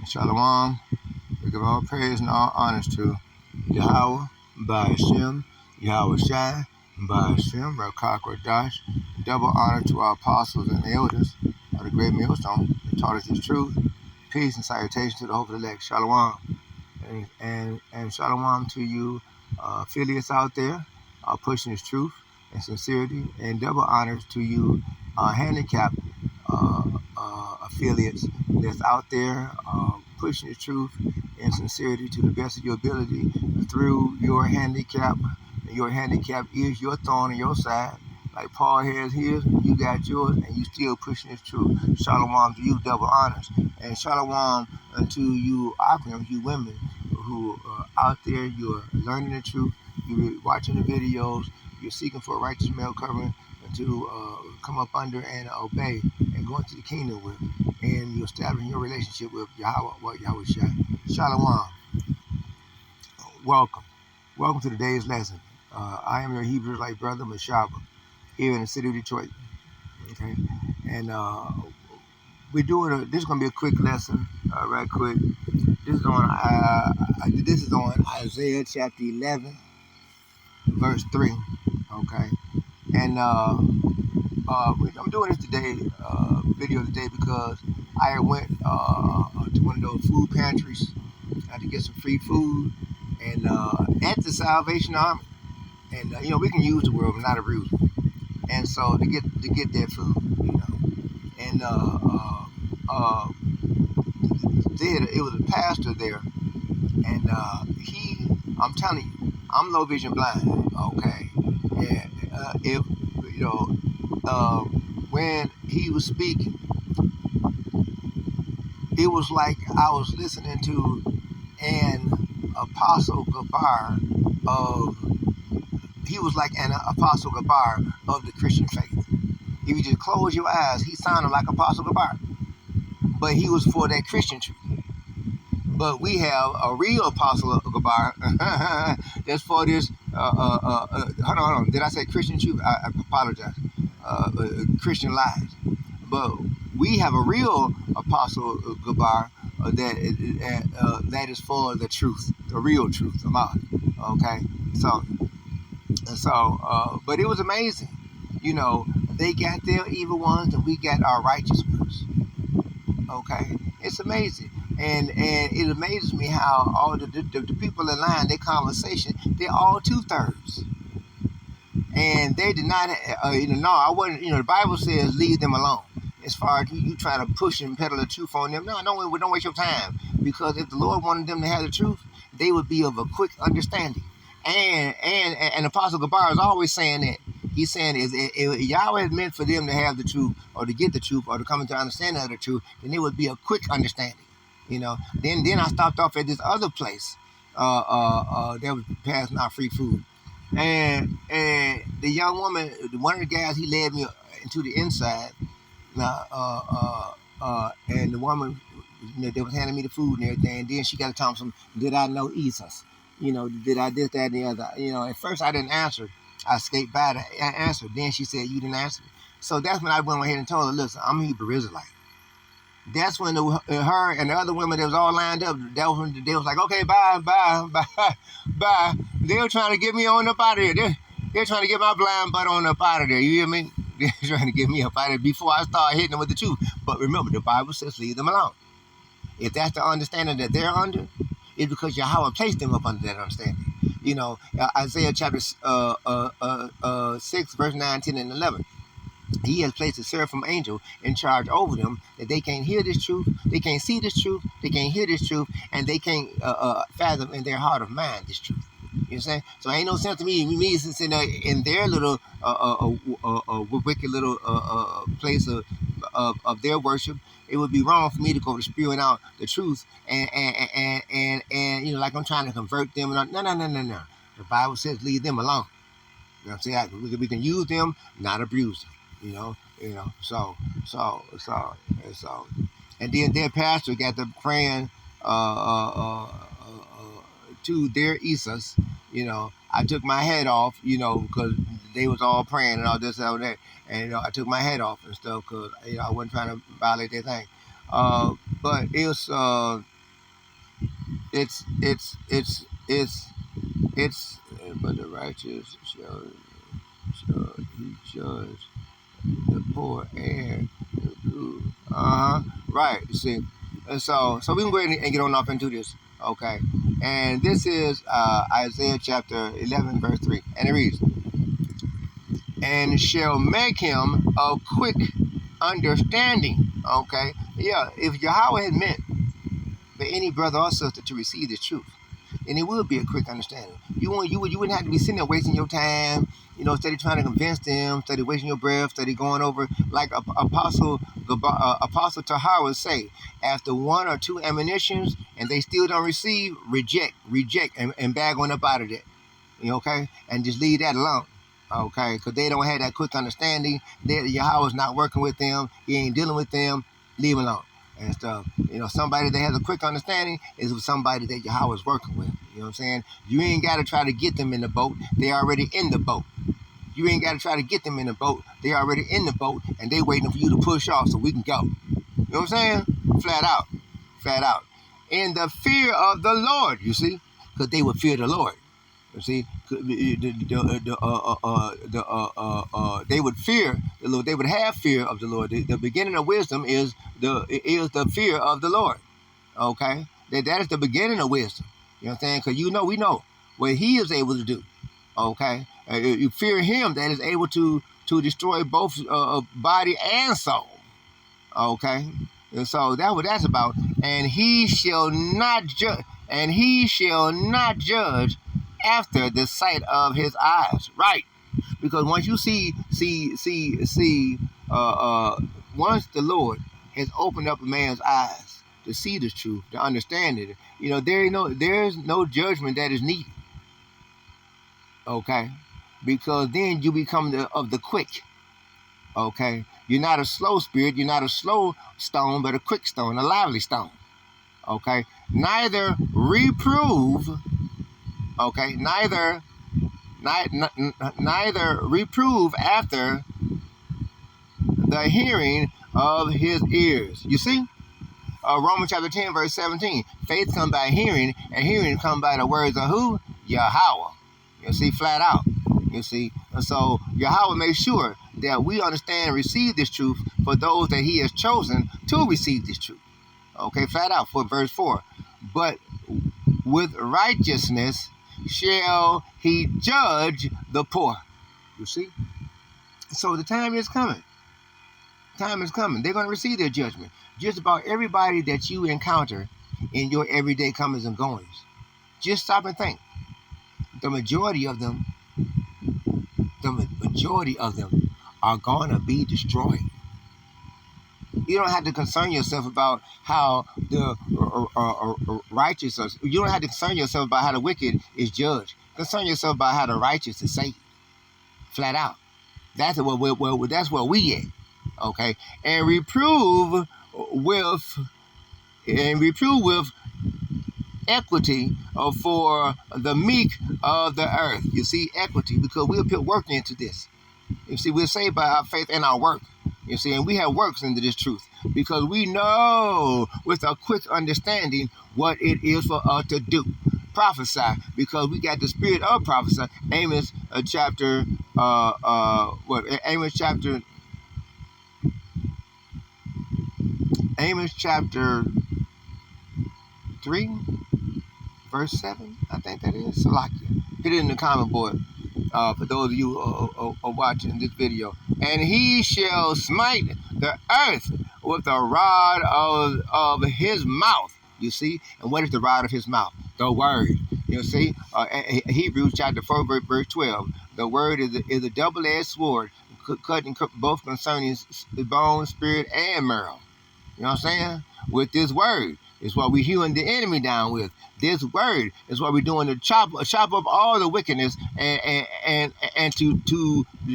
Shalom. We give all praise and all honors to Yahweh, by Hashem, Yahweh Shai, by Hashem, Rakak Radash. Double honor to our apostles and elders of the great millstone that taught us his truth. Peace and salutation to the hope of the elect. Shalom. And shalom to you affiliates out there pushing his truth and sincerity. And double honors to you handicapped affiliates that's out there pushing the truth and sincerity to the best of your ability through your handicap. Your handicap is your thorn in your side. Like Paul has his, you got yours, and you still pushing this truth. Shalom to you, double honors. And shalom unto you, Akram, you women who are out there, you're learning the truth, you're watching the videos, you're seeking for a righteous male covering to come up under and obey and go into the kingdom with, and you're establishing your relationship with Yahweh Shai. Shalom. Welcome. Welcome to today's lesson. I am your Hebrew Israelite brother, Mashaba, here in the city of Detroit. Okay? And we're doing this is going to be a quick lesson, right quick. This is on Isaiah chapter 11, verse 3. Okay? And I'm doing this today, video today, because I went to one of those food pantries to get some free food, and at the Salvation Army, and we can use the word, but not abuse it. And so to get their food, and it was a pastor there, and I'm telling you, I'm low vision blind, okay, and if when he was speaking, it was like I was listening to an Apostle Gabar he was like an Apostle Gabar of the Christian faith. If you just close your eyes, he sounded like Apostle Gabar, but he was for that Christian truth. But we have a real Apostle Gabar that's for this, hold on, did I say Christian truth? I apologize. Christian lies. But we have a real Apostle Gabar that is for the truth, the real truth about it. Okay? But it was amazing. They got their evil ones and we got our righteous ones. Okay? It's amazing. And it amazes me how all the people in line, their conversation, they're all 2/3. And they did not, no, I wasn't, the Bible says leave them alone. As far as you trying to push and peddle the truth on them, no, don't waste your time. Because if the Lord wanted them to have the truth, they would be of a quick understanding. And Apostle Gabar is always saying that. He's saying if Yahweh had meant for them to have the truth, or to get the truth, or to come into understanding of the truth, then it would be a quick understanding. Then I stopped off at this other place that was passing out free food. And the young woman, one of the guys, he led me into the inside. And the woman, they was handing me the food and everything. And then she got to tell him, did I know Jesus? Did I this, that, and the other? At first I didn't answer. I escaped by the answer. Then she said, you didn't answer me. So that's when I went ahead and told her, listen, I'm a Hebrew Israelite. That's when her and the other women that was all lined up, that was when they was like, okay, bye. They were trying to get me on up out of there. They're trying to get my blind butt on up out of there. You hear me? They're trying to get me up out of there before I start hitting them with the truth. But remember, the Bible says leave them alone. If that's the understanding that they're under, it's because Yahweh placed them up under that understanding. Isaiah chapter 6, verse 9, 10, and 11. He has placed a seraphim angel in charge over them, that they can't hear this truth, they can't see this truth, they can't hear this truth, and they can't fathom in their heart of mind this truth. You know what I'm saying? So it ain't no sense to me since in their little wicked little place of their worship. It would be wrong for me to go to spewing out the truth and like I'm trying to convert them. No. The Bible says leave them alone. You know what I'm saying? We can use them, not abuse them. So, and then their pastor got them praying to their Isus. I took my head off, because they was all praying and all this and all that, and I took my head off and stuff because I wasn't trying to violate their thing. But it was it's but the righteous shall he judge the poor and the good. Right. You see, and so we can go ahead and get on off into this. Okay, and this is Isaiah chapter 11, verse 3, and it reads, "And shall make him of quick understanding." Okay, yeah. If Yahweh had meant for any brother or sister to receive the truth, and it will be a quick understanding. You wouldn't have to be sitting there wasting your time, steady trying to convince them, steady wasting your breath, steady going over like Apostle Tahar would say, after one or two ammunitions and they still don't receive, reject, and bag on up out of that. Okay, and just leave that alone. Okay, because they don't have that quick understanding. Yahweh's not working with them. He ain't dealing with them. Leave them alone and stuff. Somebody that has a quick understanding is somebody that Yahweh's working with. You know what I'm saying? You ain't got to try to get them in the boat. They already in the boat. You ain't got to try to get them in the boat. They already in the boat, and they waiting for you to push off so we can go. You know what I'm saying? Flat out. Flat out. In the fear of the Lord, you see? Because they would fear the Lord. You see, they would fear the Lord. They would have fear of the Lord. The beginning of wisdom is the fear of the Lord. Okay, that is the beginning of wisdom. You know what I'm saying? Because we know what He is able to do. Okay, you fear Him that is able to destroy both body and soul. Okay, and so that's what that's about. And He shall not judge. And He shall not judge after the sight of His eyes. Right, because once you see, once the Lord has opened up a man's eyes to see the truth, to understand it, there's no judgment that is needed. Okay, because then you become of the quick. Okay, you're not a slow spirit, you're not a slow stone, but a quick stone, a lively stone. Okay, neither reprove. Okay, neither reprove after the hearing of his ears. You see? Romans chapter 10, verse 17. Faith come by hearing, and hearing come by the words of who? Yahweh. You see, flat out. You see? And so Yahweh makes sure that we understand and receive this truth for those that He has chosen to receive this truth. Okay, flat out for verse 4. But with righteousness shall He judge the poor. You see? So the time is coming. Time is coming. They're going to receive their judgment. Just about everybody that you encounter in your everyday comings and goings. Just stop and think. The majority of them are going to be destroyed. You don't have to concern yourself about how the righteous are. You don't have to concern yourself about how the wicked is judged. Concern yourself about how the righteous is saved. Flat out. That's where we at. Okay, and reprove with equity for the meek of the earth. You see, equity, because we'll put work into this. You see, we're saved by our faith and our work. You see, and we have works into this truth because we know with a quick understanding what it is for us to do. Prophesy, because we got the spirit of prophecy. Amos chapter Amos chapter 3, verse 7, I think that is. Salakia. Put it in the comment board for those of you who are watching this video. And He shall smite the earth with the rod of His mouth. You see? And what is the rod of His mouth? The word. You see? Hebrews chapter 4, verse 12. The word is a double-edged sword, cutting both concerning the bone, spirit, and marrow. You know what I'm saying? With this word is what we're hewing the enemy down with. This word is what we're doing to chop up all the wickedness and to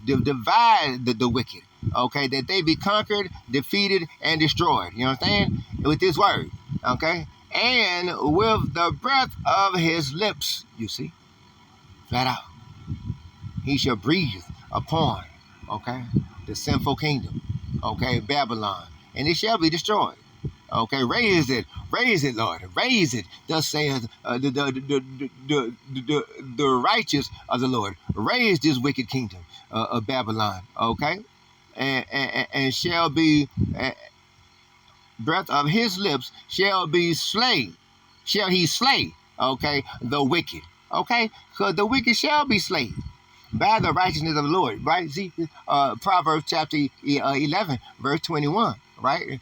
divide the wicked. Okay, that they be conquered, defeated, and destroyed. You understand? With this word. Okay, and with the breath of His lips. You see, flat out, He shall breathe upon. Okay, the sinful kingdom. Okay, Babylon, and it shall be destroyed. Okay, raise it, Lord, raise it. Thus saith the righteous of the Lord. Raise this wicked kingdom of Babylon. Okay, and shall be breath of his lips shall be slain. Shall he slay? Okay, the wicked. Okay, because the wicked shall be slain by the righteousness of the Lord, right? See, Proverbs chapter 11, verse 21, right?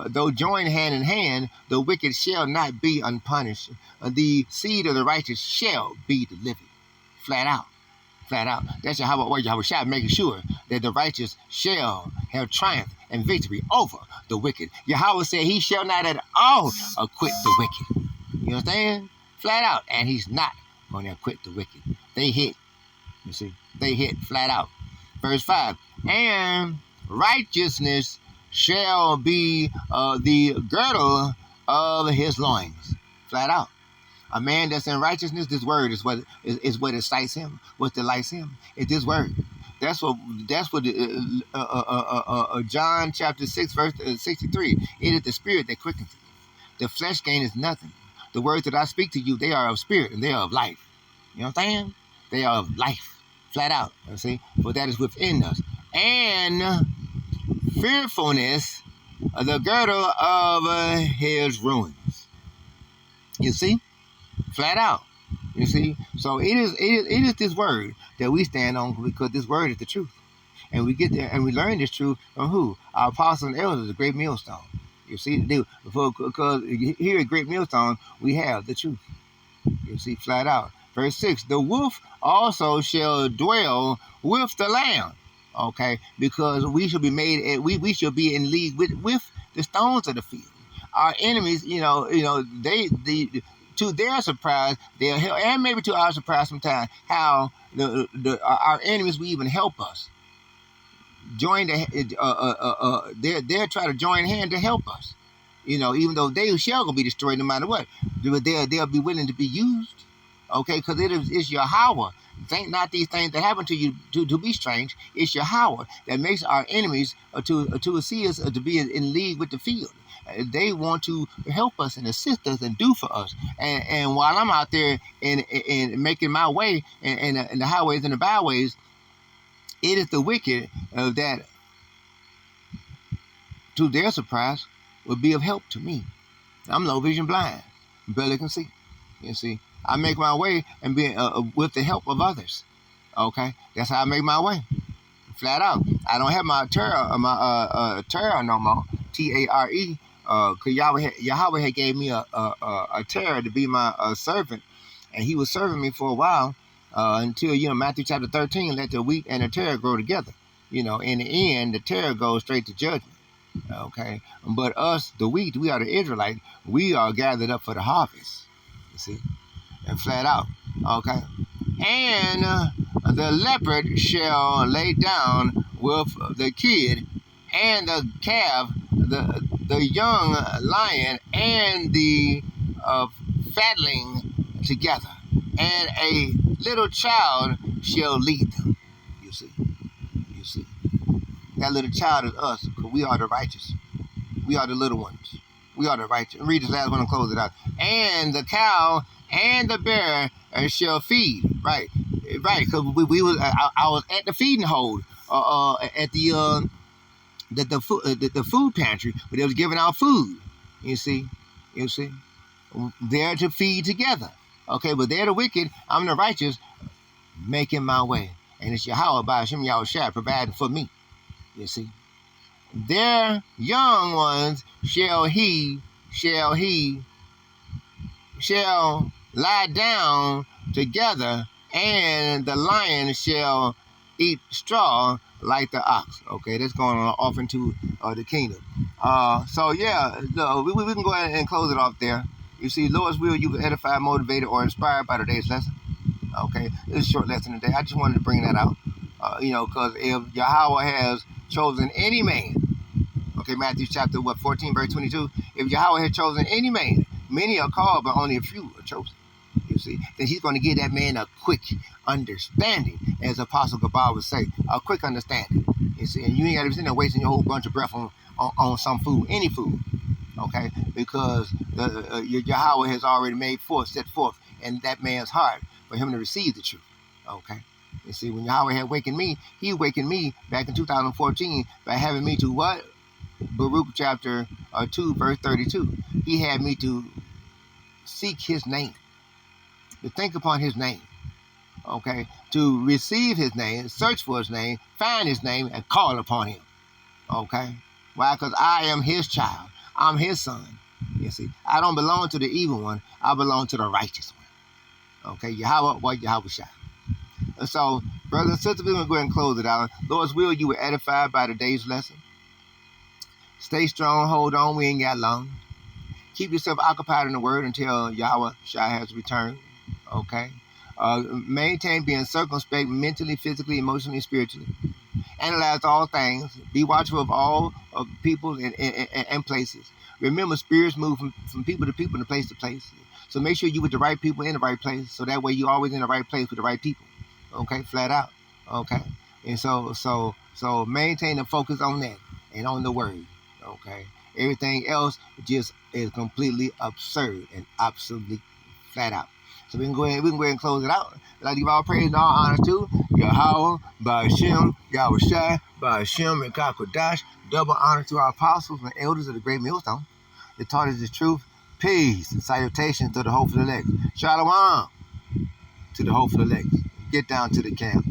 Though joined hand in hand, the wicked shall not be unpunished. The seed of the righteous shall be delivered. Flat out. Flat out. That's Yahweh Shai making sure that the righteous shall have triumph and victory over the wicked. Yahweh said he shall not at all acquit the wicked. You understand? Flat out. And he's not going to acquit the wicked. They hit. You see, they hit flat out. Verse 5, and righteousness shall be the girdle of his loins. Flat out. A man that's in righteousness, this word is what excites him, what delights him. It's this word. That's what John chapter 6, verse 63. It is the spirit that quickens it. The flesh gain is nothing. The words that I speak to you, they are of spirit and they are of life. You understand? They are of life. Flat out, you see, for that is within us. And fearfulness, the girdle of his ruins. You see, flat out. You see, so it is this word that we stand on because this word is the truth, and we get there and we learn this truth from who? Our apostles and elders, the great millstone. You see, because here at Great Millstone we have the truth. You see, flat out. Verse 6, the wolf also shall dwell with the lamb. Okay, because we shall be made, we shall be in league with the stones of the field. Our enemies, they to their surprise, they'll help, and maybe to our surprise sometimes, how our enemies will even help us. They'll try to join hand to help us. Even though they shall gonna be destroyed no matter what, they'll be willing to be used. Okay, because it's Yahweh. Think not these things that happen to you to be strange. It's Yahweh that makes our enemies to see us to be in league with the field. They want to help us and assist us and do for us. And while I'm out there in making my way in the highways and the byways, it is the wicked that, to their surprise, will be of help to me. I'm low vision blind, barely can see. You see, I make my way and be with the help of others. Okay, that's how I make my way. Flat out. I don't have my terror no more. Tare. Cause Yahweh had gave me a terror to be my servant, and he was serving me for a while until Matthew chapter 13, let the wheat and the terror grow together. In the end, the terror goes straight to judgment. Okay, but us, the wheat, we are the Israelite. We are gathered up for the harvest. You see, and flat out. Okay, and the leopard shall lay down with the kid, and the calf, the young lion, and the fatling together, and a little child shall lead them. You see. That little child is us, because we are the righteous. We are the little ones. We are the righteous. Read this last one and close it out. And the cow and the bear shall feed. Right, because I was at the feeding hold at the food pantry, where they was giving out food. You see, they're to feed together. Okay, but they're the wicked. I'm the righteous, making my way, and it's Yahweh by Hashem Yahweh Shai providing for me. You see, their young ones shall lie down together, and the lion shall eat straw like the ox. Okay, that's going on off into the kingdom. So yeah, we can go ahead and close it off there. You see, Lord's will, you were edified, motivated, or inspired by today's lesson. Okay, it's a short lesson today. I just wanted to bring that out. Because if Yahweh has chosen any man, okay, Matthew chapter 14, verse 22, if Yahweh has chosen any man, many are called, but only a few are chosen. You see, then he's going to give that man a quick understanding, as Apostle Gabal would say, a quick understanding. You see, and you ain't got to be sitting there wasting your whole bunch of breath on some food, any food. Okay, because your Yahweh has already set forth in that man's heart for him to receive the truth. Okay. You see, when Yahweh had awakened me, he awakened me back in 2014 by having me to what? Baruch chapter 2, verse 32. He had me to seek his name, to think upon his name, okay, to receive his name, search for his name, find his name, and call upon him, okay? Why? Because I am his child. I'm his son. You see, I don't belong to the evil one. I belong to the righteous one, okay? Yahweh, what Yahweh Shai. And so, brothers and sisters, we're going to go ahead and close it out. Lord's will, you were edified by today's lesson. Stay strong, hold on, we ain't got long. Keep yourself occupied in the word until Yahweh Shai has returned. Okay? Maintain being circumspect mentally, physically, emotionally, spiritually. Analyze all things. Be watchful of all of people and places. Remember, spirits move from people to people and place to place. So make sure you with the right people in the right place. So that way you're always in the right place with the right people. Okay? Flat out. Okay? And so maintain and focus on that and on the word. Okay? Everything else just is completely absurd and absolutely flat out. So we can go ahead and close it out. I'd like to give all praise and all honor to Yahweh, Ba'ashem, Yahweh Shai, Ba'ashem, and Kakodash. Double honor to our apostles and elders of the great millstone. They taught us the truth. Peace and salutations to the hopeful elect. Shalom to the hopeful elect. Get down to the camp.